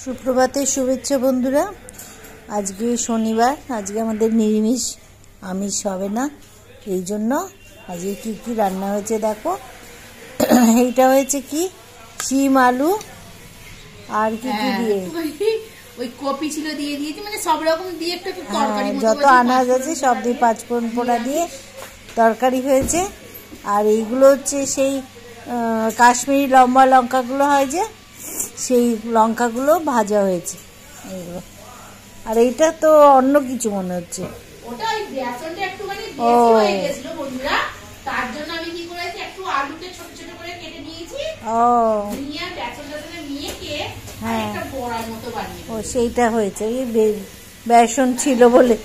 সুপ্রভাতে শুভেচ্ছা বন্ধুরা। আজকে শনিবার, আজকে আমাদের নিরামিষ, আমিষ হবে না। এই জন্য আজকে কি কি রান্না হয়েছে দেখো। এইটা হয়েছে কি শিম আলু আর কি কি দিয়ে ওই কপি ছিল দিয়ে দিয়েছি, মানে সব রকম দিয়ে একটা তরকারি মতো যত আনাজ আছে সব দিয়ে পাঁচফোড়ন পোড়া দিয়ে তরকারি হয়েছে। আর এইগুলো হচ্ছে সেই কাশ্মীরি লম্বা লঙ্কাগুলো হয় যে, সেই লঙ্কাগুলো ভাজা হয়েছে এইগুলো। আর এইটা তো অন্য কিছু মনে হচ্ছে। ওটা ওই বেসনটা একটুখানি বেশি হয়ে গেছিল বন্ধুরা, তার জন্য আমি কি করেছি একটু আলুকে ছোট ছোট করে কেটে নিয়েছি। নিয়ে বেসনটা নিয়ে একটা বড়ার মতো বানিয়ে সেইটা হয়েছে, এই বেসন ছিল বলে।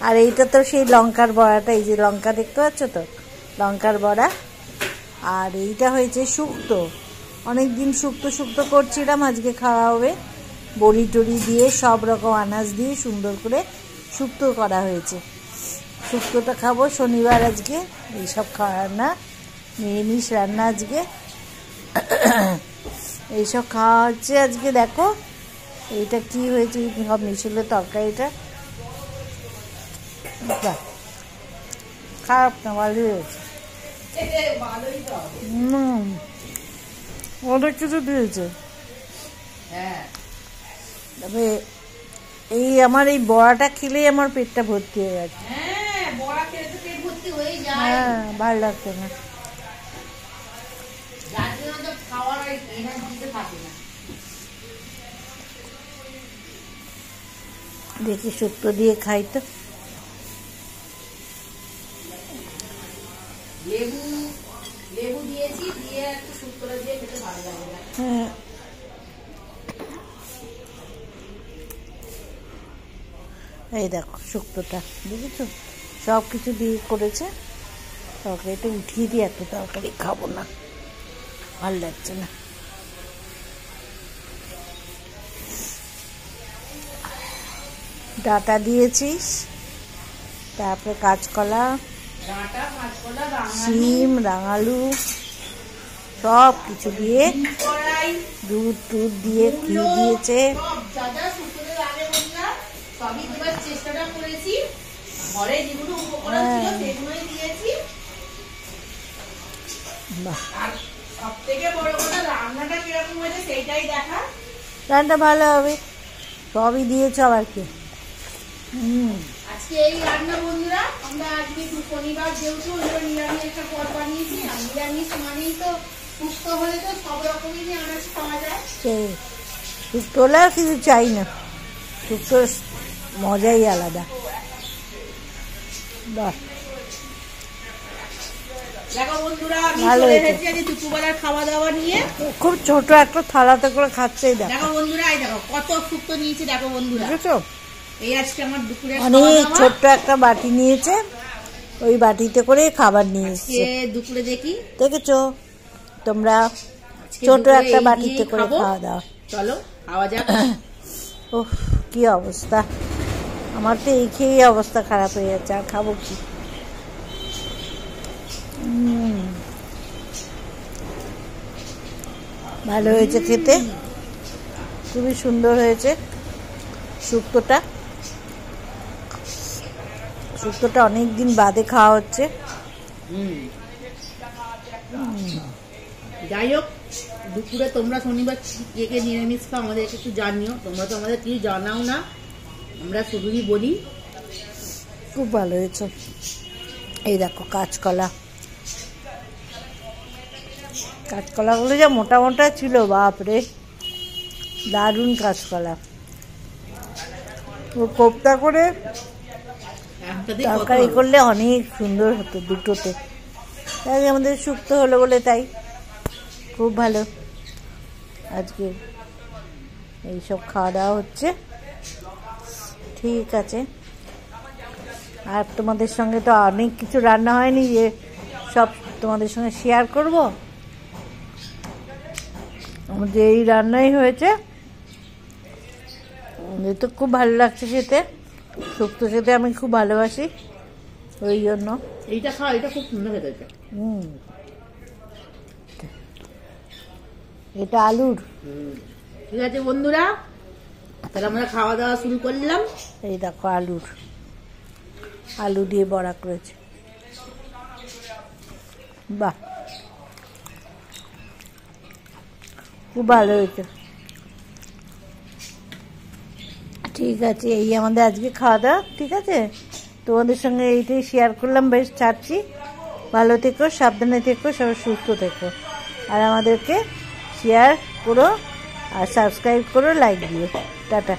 আর এইটা তো সেই লঙ্কার বড়াটা, এই যে লঙ্কা দেখতে পাচ্ছ তো, লঙ্কার বড়া। আর এইটা হয়েছে শুক্তো, অনেকদিন শুক্তো করছিলাম, আজকে খাওয়া হবে। বড়ি টড়ি দিয়ে সব রকম আনাজ দিয়ে সুন্দর করে শুক্তো করা হয়েছে। শুক্তোটা খাবো শনিবার আজকে, এইসব খাওয়া রান্না, নিরামিষ রান্না আজকে। এইসব খাওয়া হচ্ছে আজকে। দেখো এইটা কি হয়েছে, সব মিশল তরকারিটা, খারাপ না, ভালোই হয়েছে। অনেক কিছু দিয়েছে। তবে এই আমার এই বড়াটা খেলেই আমার পেটটা ভর্তি হয়ে গেছে। হ্যাঁ, ভালো লাগছে না। দেখি শুক্তো দিয়ে খাই তো। লেবু দিয়েছি, দিয়ে একটু শুক্তোটা দিয়ে খেতে ভালো লাগে। হ্যাঁ, এই দেখো শুক্তোটা বুঝেছো, সব কিছু দিয়ে করেছে। তরকারিটা উঠিয়ে দিয়ে এত তরকারি খাবো না, ভালো লাগছে না। ডাঁটা দিয়েছিস, তারপরে কাঁচকলা, শিম, রাঙালু, সব কিছু দিয়ে, দুধ টুধ দিয়ে, ঘি দিয়েছে। চেষ্টাটা করেছি, ঘরে যেগুলো উপকরণ ছিল সেগুলোই দিয়েছি। আর সব থেকে বড় কথা, রান্নাটা কিরকম হয়েছে সেইটাই দেখা। রান্না ভালো হবে, সবই দিয়েছ আবার কি। আজকে এই রান্না বন্ধুরা, আমরা আজকে শনিবার যেহেতু নিরামিষ একটা পদ বানিয়েছি। আর নিরামিষ মানেই তো সুস্থ হলে তো সব রকমেরই আনাজ পাওয়া যায়। শুক্তো হলে আর কিছু চাই না, শুক্তোর মজাই আলাদা। বাহ, ভালো হয়েছে। দুপুরবেলার খাওয়া দাওয়া নিয়ে খুব ছোট একটা থালাতে করে খাচ্ছেই। দেখো বন্ধুরা, এই দেখো কত শুক্তো নিয়েছে, দেখো বন্ধুরা, বুঝেছো? এই আজকে আমার দুপুরে অনেক ছোট্ট একটা বাটি নিয়েছে, ওই বাটিতে করে খাবার নিয়ে এসেছে। দুপুরে দেখি, দেখেছো তোমরা, ছোট একটা বাটিতে করে খাওয়া দাওয়া। চলো খাওয়া যাক। ওহ, কি অবস্থা আমার তো, এই খেয়েই অবস্থা খারাপ হয়ে যাচ্ছে। আর খাবো কি? ভালো হয়েছে খেতে, খুবই সুন্দর হয়েছে শুক্তোটা। শুক্তোটা অনেকদিন বাদে খাওয়া হচ্ছে। যাই হোক, দুপুরে তোমরা শনিবার কে কে নিরামিষ খাও আমাদেরকে একটু জানিও। তোমরা তো আমাদের কিছু জানাও না, আমরা শুধুই বলি। খুব ভালো হয়েছে। এই দেখো কাঁচকলা, কাঁচকলাগুলো যা মোটা মোটা ছিল, বাপরে, দারুণ কাঁচকলা। ও কোপ্তা করে তরকারি করলে অনেক সুন্দর হতো দুটোতে। তাই আমাদের শুক্তো হলো বলে তাই খুব ভালো। আজকে এইসব খাওয়া দাওয়া হচ্ছে, ঠিক আছে। আর তোমাদের সঙ্গে তো অনেক কিছু রান্না হয়নি যে সব তোমাদের সঙ্গে শেয়ার করব। আমাদের এই রান্নাই হয়েছে, তো খুব ভালো লাগছে খেতে। শুক্তো খেতে আমি খুব ভালোবাসি, ওই জন্য এইটা খাওয়া, এটা খুব সুন্দর খেতে। এটা আলুর। ঠিক আছে বন্ধুরা, তাহলে আমরা খাওয়া দাওয়া শুরু করলাম। এই দেখো আলু দিয়ে বড়া করেছে, বাহ খুব ভালো হয়েছে। ঠিক আছে, এই আমাদের আজকে খাওয়া দাওয়া। ঠিক আছে, তোমাদের সঙ্গে এইটাই শেয়ার করলাম। বেশ ছাড়ছি, ভালো থেকো, সাবধানে থেকো, সবাই সুস্থ থেকো, আর আমাদেরকে শেয়ার করো আর সাবস্ক্রাইব করো, লাইক দিও। টাটা।